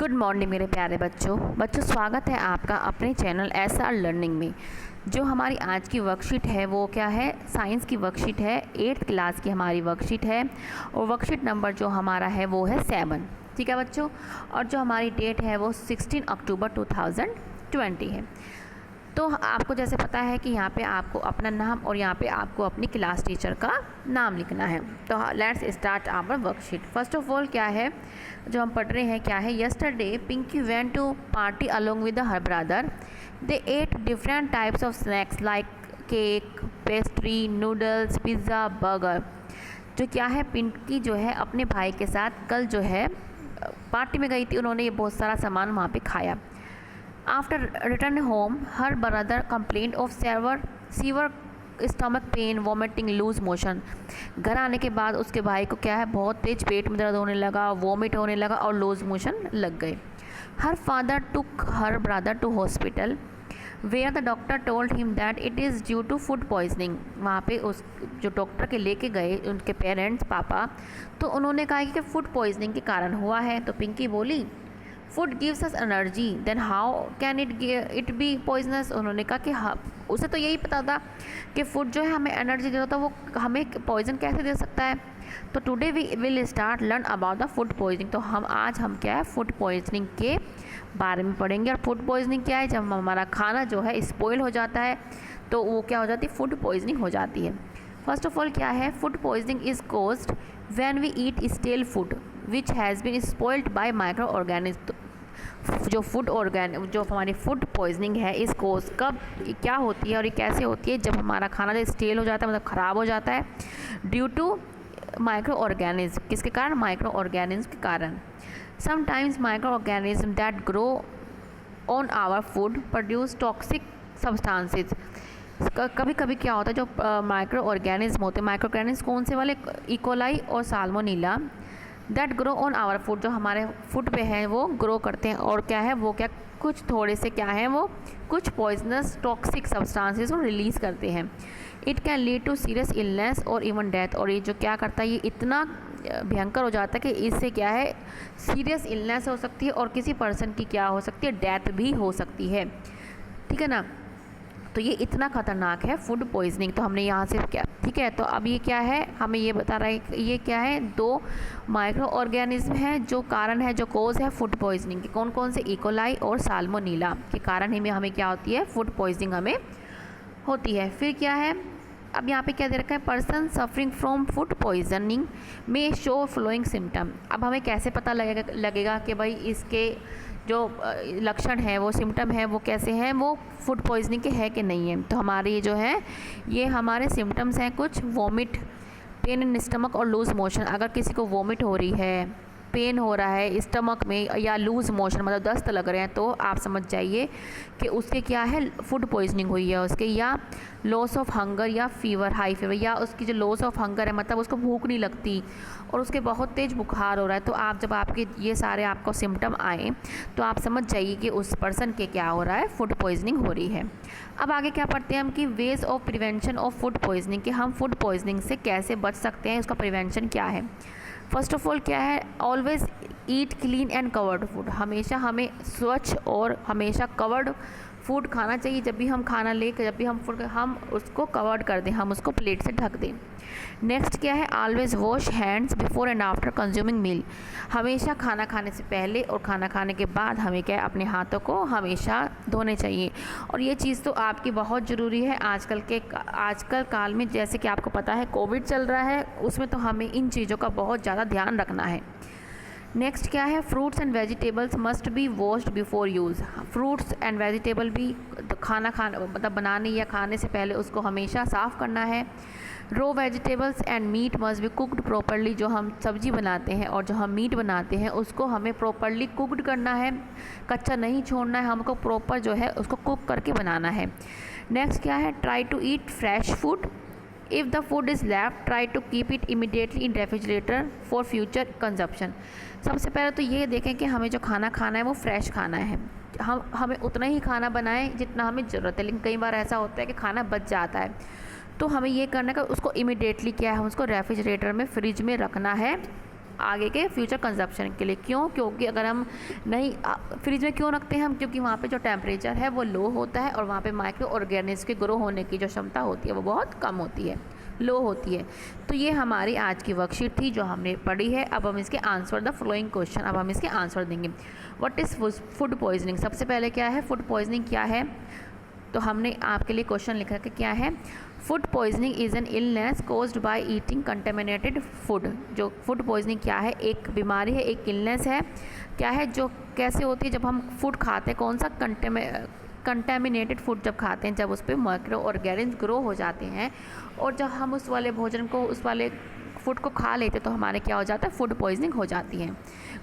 Good morning मेरे प्यारे बच्चों स्वागत है आपका अपने चैनल SR लर्निंग में। जो हमारी आज की वर्कशीट है वो क्या है, साइंस की वर्कशीट है, 8th क्लास की हमारी वर्कशीट है और वर्कशीट नंबर जो हमारा है वो है 7। ठीक है बच्चों, और जो हमारी डेट है वो 16 अक्टूबर 2020 है। तो आपको जैसे पता है कि यहाँ पे आपको अपना नाम और यहाँ पे आपको अपनी क्लास टीचर का नाम लिखना है। तो let's start our worksheet. First of all क्या है जो हम पढ़ रहे हैं, क्या है, yesterday Pinky went to party along with her brother. They ate different types of snacks like cake, pastry, noodles, pizza, burger. जो क्या है, पिंकी जो है अपने भाई के साथ कल जो है पार्टी में गई थी, उन्होंने ये बहुत सारा सामान वहाँ पे खाया। After returning home, her brother complained of severe stomach pain, vomiting, loose motion। घर आने के बाद उसके भाई को क्या है, बहुत तेज पेट में दर्द होने लगा, वॉमिट होने लगा और लूज मोशन लग गए। Her father took her brother to hospital, where the doctor told him that it is due to food poisoning। वहाँ पे उस जो डॉक्टर के लेके गए उनके पेरेंट्स पापा, तो उन्होंने कहा कि फूड पॉइजनिंग के कारण हुआ है। तो पिंकी बोली food gives us energy, then how can it be poisonous. उन्होंने कहा कि हाँ, उसे तो यही पता था कि फूड जो है हमें एनर्जी देता था, वो हमें पॉइजन कैसे दे सकता है। तो today we will start learn about the food poisoning. तो आज हम क्या है, फूड पॉइजनिंग के बारे में पढ़ेंगे। और फूड पॉइजनिंग क्या है, जब हमारा खाना जो है स्पॉइल हो जाता है तो वो क्या हो जाती है, फूड पॉइजनिंग हो जाती है। फर्स्ट ऑफ ऑल क्या है, food poisoning is caused when we eat stale food which has been spoiled by microorganism. जो हमारी फूड पॉइजनिंग है इस कोज कब क्या होती है और ये कैसे होती है, जब हमारा खाना जो स्टेल हो जाता है, मतलब ख़राब हो जाता है ड्यू टू माइक्रो ऑर्गेनिज्म। किसके कारण, माइक्रो ऑर्गेनिज्म के कारण। Sometimes microorganism that grow on our food produce toxic substances. कभी कभी क्या होता है, जो माइक्रो ऑर्गेनिज्म होते हैं, माइक्रो ऑर्गेनिज्म कौन से वाले, इकोलाई और salmonella, that grow on our food, जो हमारे फूड पे हैं वो ग्रो करते हैं और क्या है, वो क्या कुछ थोड़े से क्या है, वो कुछ पॉइजनस टॉक्सिक सब्सटेंसेस को रिलीज़ करते हैं। It can lead to serious illness और इवन डेथ। और ये जो क्या करता है, ये इतना भयंकर हो जाता है कि इससे क्या है, सीरियस इलनेस हो सकती है और किसी पर्सन की क्या हो सकती है, डेथ भी हो सकती है। ठीक है ना, तो ये इतना ख़तरनाक है फूड पॉइजनिंग। तो हमने यहाँ से क्या, ठीक है, तो अब ये क्या है, हमें ये बता रहा है कि ये क्या है, 2 माइक्रो ऑर्गेनिज्म हैं जो कारण है, जो कोज है फूड पॉइजनिंग के। कौन कौन से, इकोलाई और साल्मोनेला के कारण ही में हमें क्या होती है, फूड पॉइजनिंग हमें होती है। फिर क्या है, अब यहाँ पे क्या दे रखा है, person suffering from food poisoning में शो फ्लोइंग सिम्टम। अब हमें कैसे पता लगेगा कि भाई इसके जो लक्षण है, वो सिम्टम है, वो कैसे हैं, वो फूड पॉइजनिंग के है कि नहीं है। तो हमारे ये जो है, ये हमारे सिम्टम्स हैं कुछ, वॉमिट, पेन इन स्टमक और लूज मोशन। अगर किसी को वॉमिट हो रही है, पेन हो रहा है स्टमक में या लूज मोशन मतलब दस्त लग रहे हैं, तो आप समझ जाइए कि उसके क्या है, फूड पॉइजनिंग हुई है उसके। या लॉस ऑफ हंगर या फीवर, हाई फीवर, या उसकी जो लॉस ऑफ हंगर है मतलब उसको भूख नहीं लगती और उसके बहुत तेज़ बुखार हो रहा है। तो आप जब आपके ये सारे आपको सिम्टम आए तो आप समझ जाइए कि उस पर्सन के क्या हो रहा है, फूड पॉइजनिंग हो रही है। अब आगे क्या पढ़ते हैं हम कि ways of prevention of food poisoning, कि हम फूड पॉइजनिंग से कैसे बच सकते हैं, उसका प्रिवेंशन क्या है। फर्स्ट ऑफ ऑल क्या है, always eat clean and covered food. हमेशा हमें स्वच्छ और हमेशा कवर्ड फूड खाना चाहिए। जब भी हम खाना लेकर, जब भी हम फूड, हम उसको कवर्ड कर दें, हम उसको प्लेट से ढक दें। नेक्स्ट क्या है, always wash hands before and after consuming meal. हमेशा खाना खाने से पहले और खाना खाने के बाद हमें क्या है, अपने हाथों को हमेशा धोने चाहिए। और ये चीज़ तो आपकी बहुत ज़रूरी है आजकल काल में, जैसे कि आपको पता है कोविड चल रहा है, उसमें तो हमें इन चीज़ों का बहुत ज़्यादा ध्यान रखना है। नेक्स्ट क्या है, fruits and vegetables must be washed before use. Fruits and vegetable भी खाना मतलब बनाने या खाने से पहले उसको हमेशा साफ़ करना है। Raw vegetables and meat must be cooked properly. जो हम सब्जी बनाते हैं और जो हम मीट बनाते हैं उसको हमें प्रॉपरली कुकड करना है, कच्चा नहीं छोड़ना है, हमको प्रॉपर जो है उसको कुक करके बनाना है। नेक्स्ट क्या है, try to eat fresh food. If the food is left, try to keep it immediately in refrigerator for future consumption. सबसे पहले तो ये देखें कि हमें जो खाना खाना है वो फ्रेश खाना है। हमें उतना ही खाना बनाएं जितना हमें ज़रूरत है, लेकिन कई बार ऐसा होता है कि खाना बच जाता है, तो हमें ये करना है कि उसको इमीडिएटली क्या है, उसको रेफ्रिजरेटर में, फ्रिज में रखना है आगे के फ्यूचर कंजप्शन के लिए। क्यों? क्योंकि अगर हम नहीं फ्रिज में क्यों रखते हैं हम, क्योंकि वहाँ पे जो टेम्परेचर है वो लो होता है और वहाँ पे माइक्रो ऑर्गेनिज्म के ग्रो होने की जो क्षमता होती है वो बहुत कम होती है, लो होती है। तो ये हमारी आज की वर्कशीट थी जो हमने पढ़ी है। अब हम इसके आंसर द फॉलोइंग क्वेश्चन, अब हम इसके आंसर देंगे। What is food poisoning? सबसे पहले क्या है फूड पॉइजनिंग क्या है? तो हमने आपके लिए क्वेश्चन लिखा कि क्या है, food poisoning is an illness caused by eating contaminated food. जो फूड पॉइजनिंग क्या है, एक बीमारी है, एक इलनेस है, क्या है, जो कैसे होती है, जब हम फूड खाते हैं, कौन सा कंटेमिनेटेड फूड जब खाते हैं, जब उस पर माइक्रो ऑर्गेनिज्म ग्रो हो जाते हैं और जब हम उस वाले भोजन को, उस वाले फूड को खा लेते तो हमारे क्या हो जाता है, फूड पॉइजनिंग हो जाती है।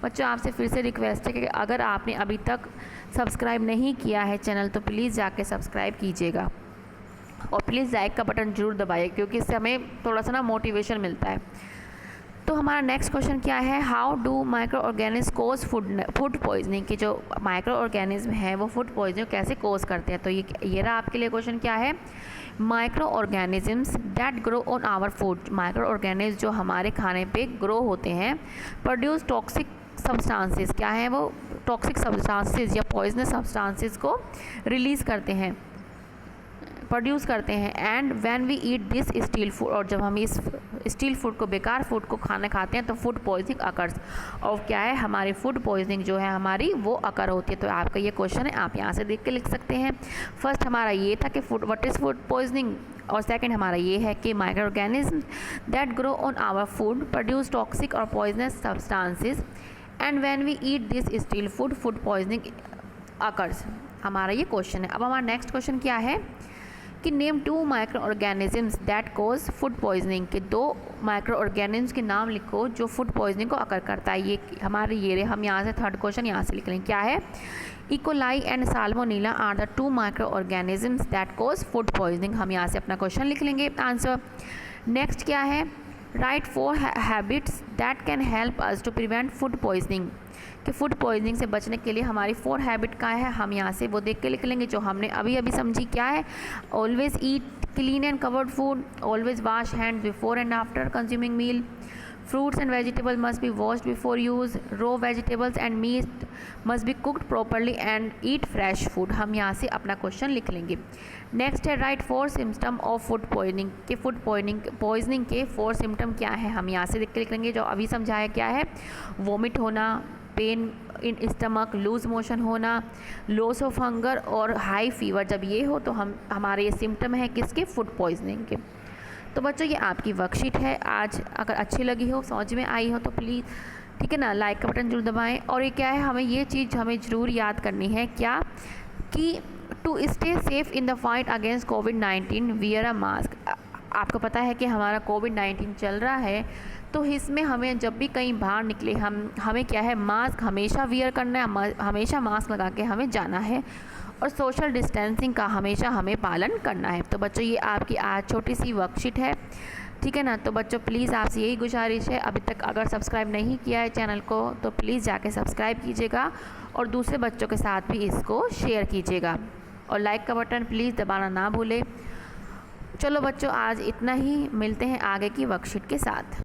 बच्चों आपसे फिर से रिक्वेस्ट है कि अगर आपने अभी तक सब्सक्राइब नहीं किया है चैनल तो प्लीज़ जाके सब्सक्राइब कीजिएगा और प्लीज़ लाइक का बटन ज़रूर दबाइए, क्योंकि इससे हमें थोड़ा सा ना मोटिवेशन मिलता है। तो हमारा नेक्स्ट क्वेश्चन क्या है, how do microorganism cause food poisoning. के जो माइक्रो ऑर्गेनिज्म है वो फूड पॉइजनिंग कैसे कोज करते हैं। तो ये रहा आपके लिए क्वेश्चन क्या है, microorganisms that grow on our food. Microorganism जो हमारे खाने पे ग्रो होते हैं, प्रोड्यूस टॉक्सिक सब्सटेंसेस, क्या है वो, टॉक्सिक सब्सटेंसेस या पॉइजनस सब्सटेंसेस को रिलीज़ करते हैं, प्रोड्यूस करते हैं। And when we eat this stale food, और जब हम इस स्टील फूड को, बेकार फूड को खाना खाते हैं तो फूड पॉइजनिंग अकर्स। और क्या है, हमारी फूड पॉइजनिंग जो है हमारी वो अकर होती है। तो आपका ये क्वेश्चन है, आप यहाँ से देख के लिख सकते हैं। फर्स्ट हमारा ये था कि food, what is food poisoning, और सेकंड हमारा ये है कि microorganism that grow on our food produce toxic और poisonous substances and when we eat this stale food, food poisoning occurs. हमारा ये क्वेश्चन है। अब हमारा नेक्स्ट क्वेश्चन क्या है कि name 2 microorganisms that cause food poisoning. के 2 माइक्रो ऑर्गेनिजम्स के नाम लिखो जो फूड पॉइजनिंग को अकर करता है। ये हमारे ये हम यहाँ से थर्ड क्वेश्चन यहाँ से लिख लें, क्या है, E coli and salmonella are the 2 microorganisms that cause food poisoning. हम यहाँ से अपना क्वेश्चन लिख लेंगे आंसर। नेक्स्ट क्या है, write 4 habits that can help us to prevent food poisoning. कि फूड पॉइजनिंग से बचने के लिए हमारी 4 हैबिट क्या है, हम यहाँ से वो देख के लिख लेंगे जो हमने अभी अभी समझी। क्या है, always eat clean and covered food, always wash hand before and after consuming meal, fruits and vegetables must be washed before use, raw vegetables and meat must be cooked properly and eat fresh food। हम यहाँ से अपना question लिख लेंगे। Next है, write 4 symptom of food poisoning. के food poisoning के 4 symptom क्या है, हम यहाँ से लिख के लिख लेंगे जो अभी समझाया। क्या है, वोमिट होना, pain in stomach, loose motion होना, लॉस ऑफ हंगर और हाई फीवर। जब ये हो तो हमारे ये सिम्टम है किसके, फूड पॉइजनिंग के। तो बच्चों ये आपकी वर्कशीट है। आज अगर अच्छी लगी हो, समझ में आई हो तो प्लीज़, ठीक है ना, लाइक का बटन जरूर दबाएं। और ये क्या है, हमें ये चीज़ हमें ज़रूर याद करनी है, क्या कि to stay safe in the fight against कोविड-19 वियर अ मास्क। आपको पता है कि हमारा कोविड-19 चल रहा है, तो इसमें हमें जब भी कहीं बाहर निकले हमें क्या है, मास्क हमेशा वियर करना है, हमेशा मास्क लगा के हमें जाना है और सोशल डिस्टेंसिंग का हमेशा हमें पालन करना है। तो बच्चों ये आपकी आज छोटी सी वर्कशीट है, ठीक है ना। तो बच्चों प्लीज़ आपसे यही गुजारिश है, अभी तक अगर सब्सक्राइब नहीं किया है चैनल को तो प्लीज़ जाके सब्सक्राइब कीजिएगा और दूसरे बच्चों के साथ भी इसको शेयर कीजिएगा और लाइक का बटन प्लीज़ दबाना ना भूलें। चलो बच्चों आज इतना ही, मिलते हैं आगे की वर्कशीट के साथ।